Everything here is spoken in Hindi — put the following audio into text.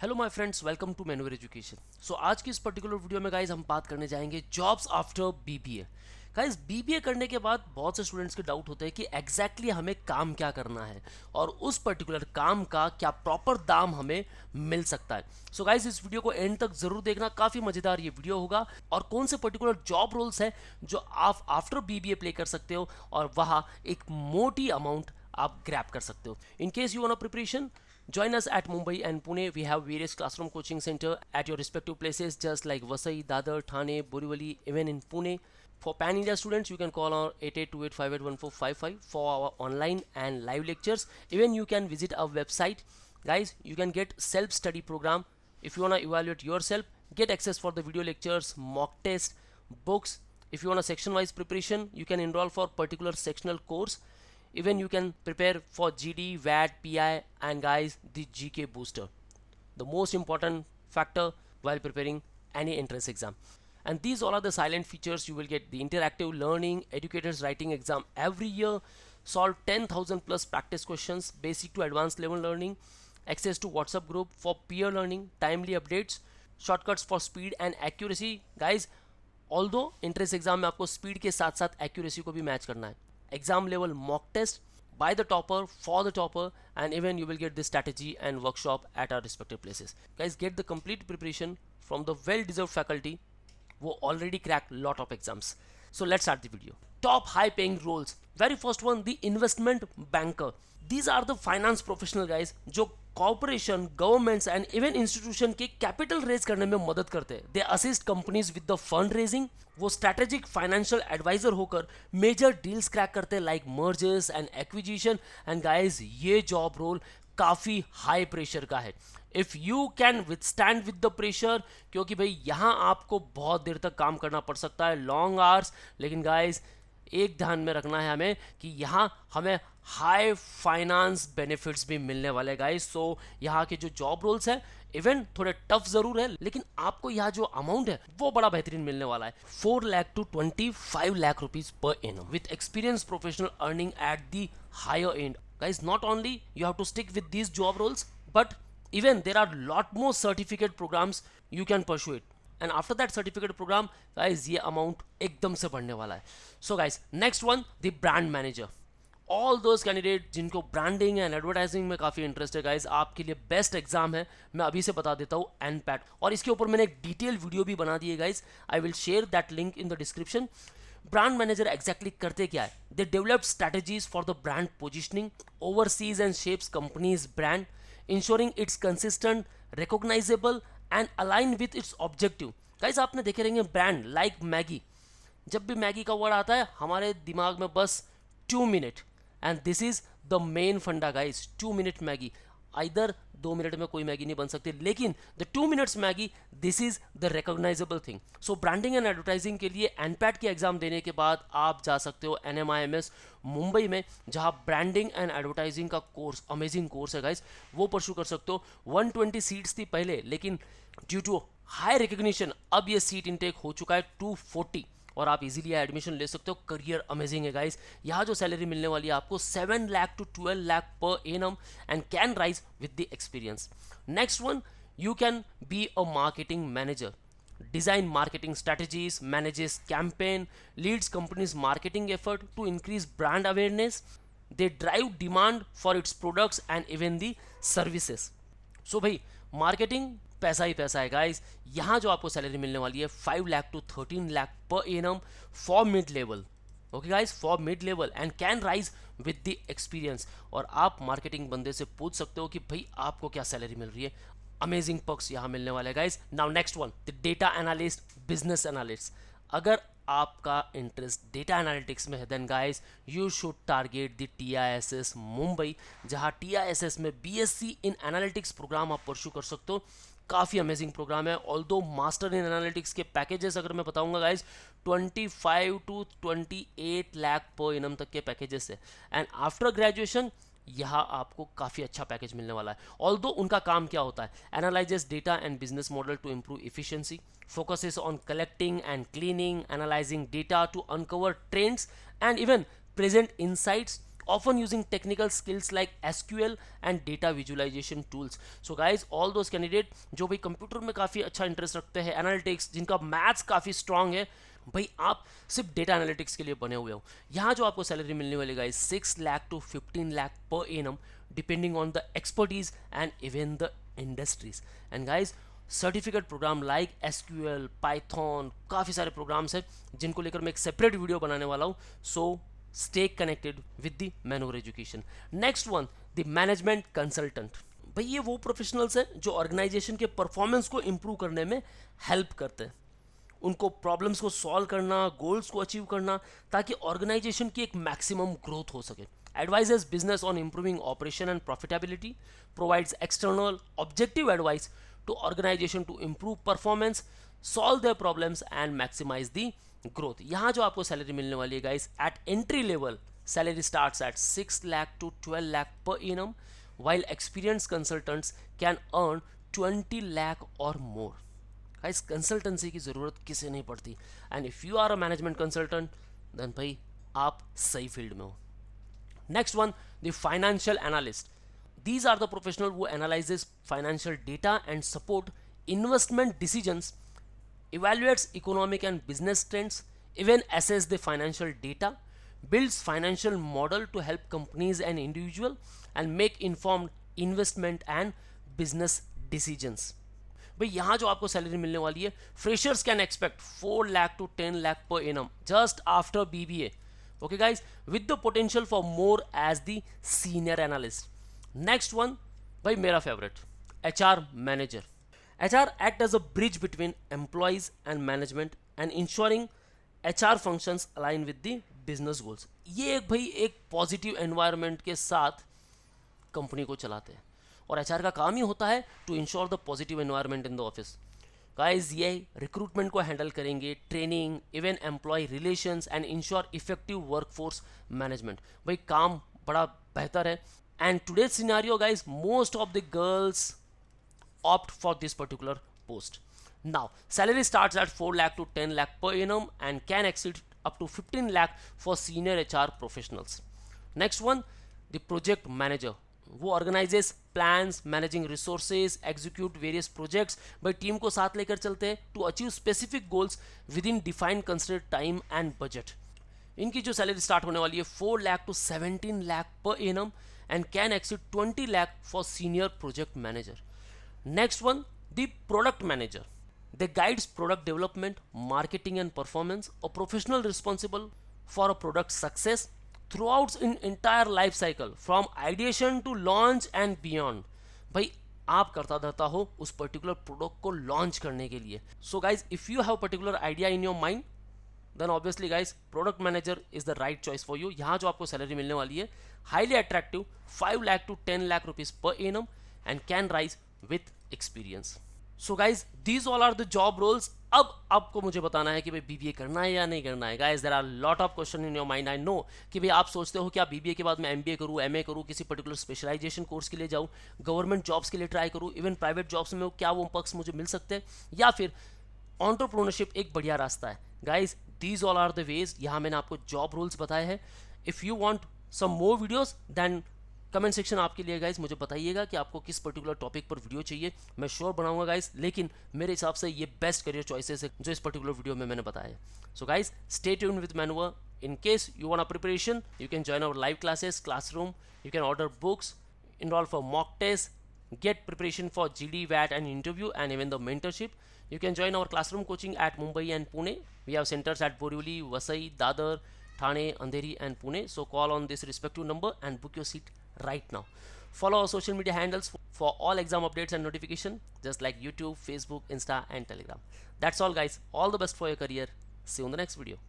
Hello my friends, welcome to मैनुअर एजुकेशन। सो आज की इस पर्टिकुलर वीडियो में गाइज हम बात करने जाएंगे jobs after BBA. Guys BBA करने के बाद बहुत से स्टूडेंट्स के डाउट होते हैं कि एग्जैक्टली हमें काम क्या करना है और उस पर्टिकुलर काम का क्या प्रॉपर दाम हमें मिल सकता है। सो गाइज इस वीडियो को एंड तक जरूर देखना, काफ़ी मज़ेदार ये वीडियो होगा। और कौन से पर्टिकुलर जॉब रोल्स हैं जो आप आफ्टर बीबीए प्ले कर सकते हो और वहाँ एक मोटी अमाउंट आप ग्रैब कर सकते हो। इन case you want preparation, join us at Mumbai and Pune. We have various classroom coaching center at your respective places just like Vasai, Dadar, Thane, Borivali, even in Pune. For Pan India students, you can call our 8828581455 for our online and live lectures. Even you can visit our website. Guys, you can get self-study program. If you want to evaluate yourself, get access for the video lectures, mock test, books. If you want a section-wise preparation, you can enroll for particular sectional course. Even you can prepare for GD, VAT, PI, and guys, the GK booster, the most important factor while preparing any entrance exam. And these all are the silent features. You will get the interactive learning, educators writing exam every year, solve 10,000 plus practice questions, basic to advanced level learning, access to WhatsApp group for peer learning, timely updates, shortcuts for speed and accuracy. Guys, although entrance exam में आपको स्पीड के साथ साथ एक्यूरेसी को भी मैच करना है। Exam level mock test by the topper, for the topper, and even you will get this strategy and workshop at our respective places. Guys, get the complete preparation from the well deserved faculty who already cracked lot of exams. So let's start the video. Top high paying roles. Very first one, the investment banker. These are the finance professional guys जो corporation, governments and even institution के कैपिटल रेज करने में मदद करते हैं। They assist companies with the fund raising. वो स्ट्रेटेजिक फाइनेंशियल एडवाइजर होकर मेजर डील्स क्रैक करते हैं like mergers and acquisition. And guys, ये जॉब रोल काफ़ी हाई प्रेशर का है। If you can withstand with the pressure, क्योंकि भाई यहाँ आपको बहुत देर तक काम करना पड़ सकता है, लॉन्ग आवर्स। लेकिन गाइस, एक ध्यान में रखना है हमें कि यहाँ हमें हाई फाइनेंस बेनिफिट्स भी मिलने वाले गाइस। सो यहाँ के जो जॉब रोल्स हैं इवन थोड़े टफ जरूर है, लेकिन आपको यहाँ जो अमाउंट है वो बड़ा बेहतरीन मिलने वाला है। 4 lakh to 25 lakh rupees per annum with experience professional earning at the higher end. Guys, not only you have to stick with these job roles, but even there are lot more certificate programs you can pursue it, and after that certificate program guys ये amount एकदम से बढ़ने वाला है। So guys, next one, the brand manager. All those candidate जिनको ब्रांडिंग एंड एडवर्टाइजिंग में काफ़ी इंटरेस्ट है गाइज, आपके लिए बेस्ट एग्जाम है। मैं अभी से बता देता हूँ, एनपैट, और इसके ऊपर मैंने एक डिटेल वीडियो भी बना दी है guys. I will share that link in the description. Brand manager exactly करते क्या है? They develop strategies for the brand positioning, overseas and shapes companies brand, ensuring it's consistent, recognisable and align with its objective. Guys, आपने देखे रहेंगे ब्रांड लाइक मैगी, जब भी मैगी का वर्ड आता है हमारे दिमाग में बस 2 minute, and this is the main फंडा guys. 2 minute Maggi, either 2 minute में कोई मैगी नहीं बन सकती, लेकिन the 2 minutes Maggi, this is the recognisable thing. So branding and advertising के लिए एनपैट के एग्जाम देने के बाद आप जा सकते हो NMIMS मुंबई में, जहां ब्रांडिंग एंड एडवर्टाइजिंग का कोर्स, अमेजिंग कोर्स है गाइज, वो परस्यू कर सकते हो। 120 सीट्स थी पहले, लेकिन ड्यू टू हाई रिकग्निशन अब ये सीट इनटेक हो चुका है 240, और आप इजीली एडमिशन ले सकते हो। करियर अमेजिंग है गाइस। यहाँ जो सैलरी मिलने वाली है आपको 7 lakh to 12 lakh per annum and can rise with the experience. Next one, you can be a marketing manager, design marketing strategies, manages campaign, leads companies marketing effort to increase brand awareness. They drive demand for its products and even the services. So भाई, मार्केटिंग पैसा ही पैसा है गाइस। यहाँ जो आपको सैलरी मिलने वाली है 5 lakh to 13 lakh per annum for mid level. Okay guys, for mid level and can rise with the experience. और आप मार्केटिंग बंदे से पूछ सकते हो कि भाई आपको क्या सैलरी मिल रही है। अमेजिंग पर्क्स यहाँ मिलने वाले guys. Now next one, the data analyst, business analyst. अगर आपका इंटरेस्ट डेटा एनालिटिक्स में है then guys you should target the TISS Mumbai, जहाँ TISS में BSc इन एनालिटिक्स प्रोग्राम आप परस्यू कर सकते हो। काफ़ी अमेजिंग प्रोग्राम है। ऑल्दो मास्टर इन एनालिटिक्स के पैकेजेस अगर मैं बताऊंगा guys, 25 to 28 lakh per annum तक के पैकेजेस है। एंड आफ्टर ग्रेजुएशन यहाँ आपको काफ़ी अच्छा पैकेज मिलने वाला है। ऑल्दो उनका काम क्या होता है? Analyses data and business model to improve efficiency, focuses on collecting and cleaning, analysing data to uncover trends and even present insights often using technical skills like SQL and data visualization tools. So guys, all those candidate जो भाई कंप्यूटर में काफ़ी अच्छा इंटरेस्ट रखते हैं, एनालिटिक्स, जिनका मैथ्स काफ़ी स्ट्रांग है, भाई आप सिर्फ डेटा एनालिटिक्स के लिए बने हुए हो, यहाँ जो आपको सैलरी मिलने वाली guys 6 lakh to 15 lakh per annum depending on the expertise and even the industries. And guys certificate program like SQL, Python, काफ़ी सारे प्रोग्राम्स हैं जिनको लेकर मैं एक सेपरेट वीडियो बनाने वाला हूँ. So stay connected with the मैनोवर education. Next one, the management consultant. भाई ये वो प्रोफेशनल्स हैं जो ऑर्गेनाइजेशन के परफॉर्मेंस को इंप्रूव करने में हेल्प करते हैं, उनको प्रॉब्लम्स को सॉल्व करना, गोल्स को अचीव करना, ताकि ऑर्गेनाइजेशन की एक मैक्सिमम ग्रोथ हो सके. Advises business on improving operation and profitability, provides external objective advice to organization to improve performance, solve their problems and maximize the growth. यहाँ जो आपको सैलरी मिलने वाली है guys, at entry level salary starts at 6 lakh to 12 lakh per annum, while experienced consultants can earn 20 lakh or more. Guys consultancy की ज़रूरत किसे नहीं पड़ती, and if you are a management consultant then भाई आप सही फील्ड में हो. Next one, the financial analyst. These are the professional who analyzes financial data and support investment decisions, evaluates economic and business trends, even assess the financial data, builds financial model to help companies and individual, and make informed investment and business decisions. भाई यहाँ जो आपको सैलरी मिलने वाली है, freshers can expect 4 lakh to 10 lakh per annum just after BBA. Okay guys, with the potential for more as the senior analyst. Next one, by मेरा favorite, HR manager. HR act as a bridge between employees and management and ensuring HR functions align with the business goals. ये एक भाई एक पॉजिटिव एनवायरनमेंट के साथ कंपनी को चलाते हैं, और HR का काम ही होता है to ensure the positive environment in the office. Guys ये रिक्रूटमेंट को हैंडल करेंगे, training, even employee relations and ensure effective workforce management. भाई काम बड़ा बेहतर है, and today's scenario guys most of the girls opt for this particular post. Now salary starts at 4 lakh to 10 lakh per annum and can exceed up to 15 lakh for senior HR professionals. Next one, the project manager, वो organises plans, managing resources, execute various projects, भाई टीम को साथ लेकर चलते हैं to achieve specific goals within defined considered time and budget. इनकी जो सैलरी स्टार्ट होने वाली है 4 lakh to 17 lakh per annum and can exceed 20 lakh for senior project manager. Next one, the product manager. They guides product development, marketing and performance, a professional responsible for a product success throughout in entire life cycle from ideation to launch and beyond. भाई आप करता धरता हो उस पर्टिकुलर प्रोडक्ट को लॉन्च करने के लिए. So guys if you have particular idea in your mind then obviously guys product manager is the right choice for you. यहाँ जो आपको सैलरी मिलने वाली है highly attractive 5 lakh to 10 lakh rupees per annum and can rise with experience. So guys these all are the job roles. अब आपको मुझे बताना है कि भाई BBA करना है या नहीं करना है. Guys there are lot of question in your mind. I know कि भाई आप सोचते हो कि आप BBA के बाद मैं MBA करूँ, MA करूँ, किसी पर्टिकुलर स्पेशलाइजेशन कोर्स के लिए जाऊँ, गवर्नमेंट जॉब्स के लिए ट्राई करूँ, इवन प्राइवेट जॉब्स में क्या वो पर्क्स मुझे मिल सकते हैं, या फिर एंटरप्रेन्योरशिप एक बढ़िया रास्ता है. Guys these all are the ways. यहाँ मैंने आपको जॉब रोल्स बताए हैं. If you want some more videos then comment section आपके लिए गाइस मुझे बताइएगा कि आपको किस पर्टिकुलर टॉपिक पर वीडियो चाहिए. मैं श्योर बनाऊंगा गाइस, लेकिन मेरे हिसाब से ये बेस्ट करियर चॉइसेस है जो इस पर्टिकुलर वीडियो में मैंने बताया है. So guys stay tuned with मैनुवर. In case you want a preparation you can join our live classes, classroom. You can order books, enroll for mock tests, get preparation for GD, VAT and interview, and even the mentorship. You can join our classroom coaching at Mumbai and Pune. We have centers at Borivali, Vasai, Dadar, Thane, Andheri and Pune. So call on this respective number and book your seat right now. Follow our social media handles for all exam updates and notification, just like YouTube, Facebook, Insta and Telegram. That's all guys. All the best for your career. See you in the next video.